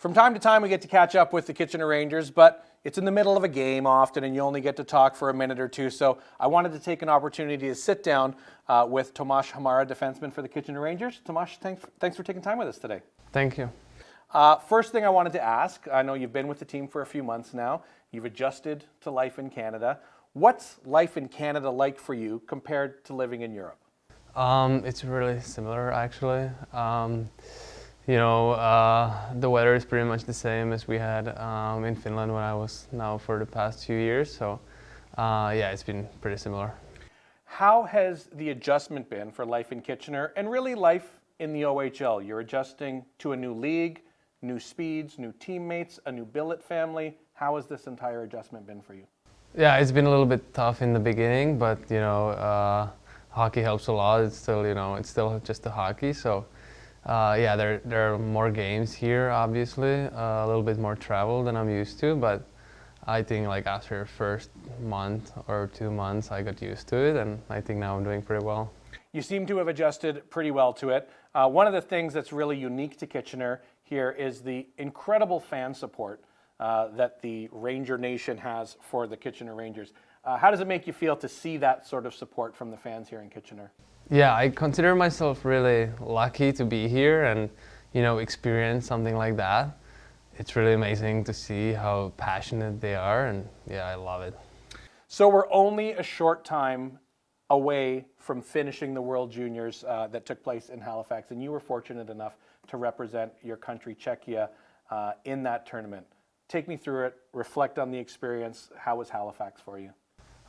From time to time, we get to catch up with the Kitchener Rangers, but it's in the middle of a game often, and you only get to talk for a minute or two. So I wanted to take an opportunity to sit down with Tomáš Hamara, defenseman for the Kitchener Rangers. Tomáš, thanks for taking time with us today. Thank you. First thing I wanted to ask, I know you've been with the team for a few months now. You've adjusted to life in Canada. What's life in Canada like for you compared to living in Europe? It's really similar, actually. The weather is pretty much the same as we had in Finland when I was now for the past few years. So, it's been pretty similar. How has the adjustment been for life in Kitchener and really life in the OHL? You're adjusting to a new league, new speeds, new teammates, a new billet family. How has this entire adjustment been for you? Yeah, it's been a little bit tough in the beginning, but hockey helps a lot. It's still just a hockey. So, there are more games here, obviously, a little bit more travel than I'm used to. But I think after the first month or 2 months, I got used to it, and I think now I'm doing pretty well. You seem to have adjusted pretty well to it. One of the things that's really unique to Kitchener here is the incredible fan support that the Ranger Nation has for the Kitchener Rangers. How does it make you feel to see that sort of support from the fans here in Kitchener? Yeah, I consider myself really lucky to be here and, experience something like that. It's really amazing to see how passionate they are, and I love it. So we're only a short time away from finishing the World Juniors that took place in Halifax, and you were fortunate enough to represent your country, Czechia, in that tournament. Take me through it, reflect on the experience. How was Halifax for you?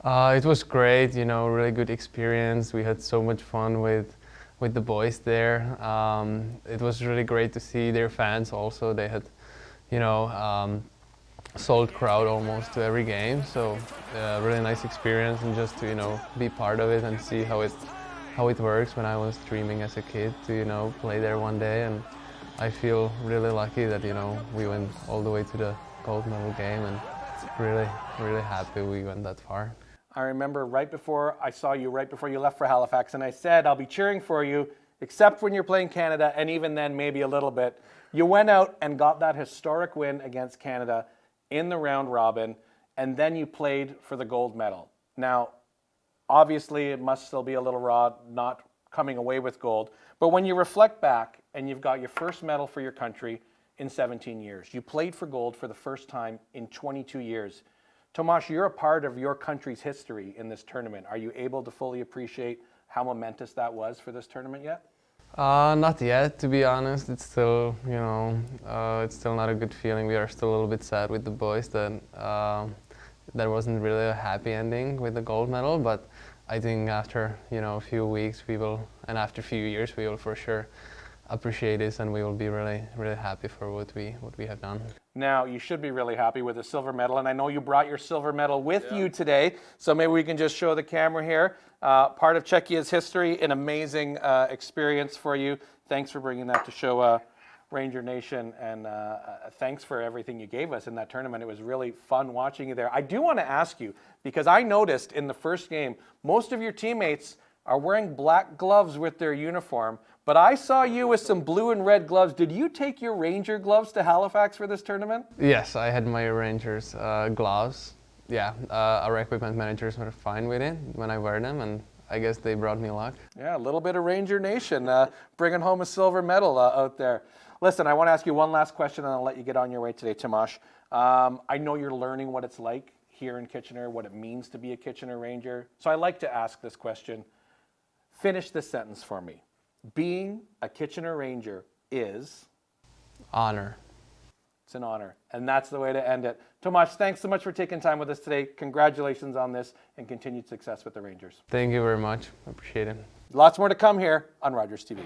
It was great, really good experience. We had so much fun with the boys there. It was really great to see their fans also. They had, sold crowd almost to every game. So really nice experience, and just to, be part of it and see how it works when I was dreaming as a kid to, play there one day. And I feel really lucky that, we went all the way to the gold medal game, and really, really happy we went that far. I remember right before you left for Halifax, and I said, I'll be cheering for you, except when you're playing Canada, and even then maybe a little bit. You went out and got that historic win against Canada in the round robin, and then you played for the gold medal. Now, obviously it must still be a little raw not coming away with gold, but when you reflect back and you've got your first medal for your country in 17 years, you played for gold for the first time in 22 years. Tomáš, you're a part of your country's history in this tournament. Are you able to fully appreciate how momentous that was for this tournament yet? Not yet, to be honest. It's still, it's still not a good feeling. We are still a little bit sad with the boys that there wasn't really a happy ending with the gold medal. But I think after, a few weeks and after a few years, we will for sure appreciate this, and we will be really, really happy for what we have done. Now, you should be really happy with the silver medal, and I know you brought your silver medal with you today, so maybe we can just show the camera here. Part of Czechia's history, an amazing experience for you. Thanks for bringing that to show Ranger Nation, and thanks for everything you gave us in that tournament. It was really fun watching you there. I do want to ask you, because I noticed in the first game, most of your teammates are wearing black gloves with their uniform, but I saw you with some blue and red gloves. Did you take your Ranger gloves to Halifax for this tournament? Yes, I had my Rangers gloves. Our equipment managers were fine with it when I wear them, and I guess they brought me luck. Yeah, a little bit of Ranger Nation, bringing home a silver medal out there. Listen, I want to ask you one last question, and I'll let you get on your way today, Tomáš. I know you're learning what it's like here in Kitchener, what it means to be a Kitchener Ranger. So I like to ask this question. Finish this sentence for me. Being a Kitchener Ranger is? Honor. It's an honor, and that's the way to end it. Tomáš, thanks so much for taking time with us today. Congratulations on this, and continued success with the Rangers. Thank you very much. I appreciate it. Lots more to come here on Rogers TV.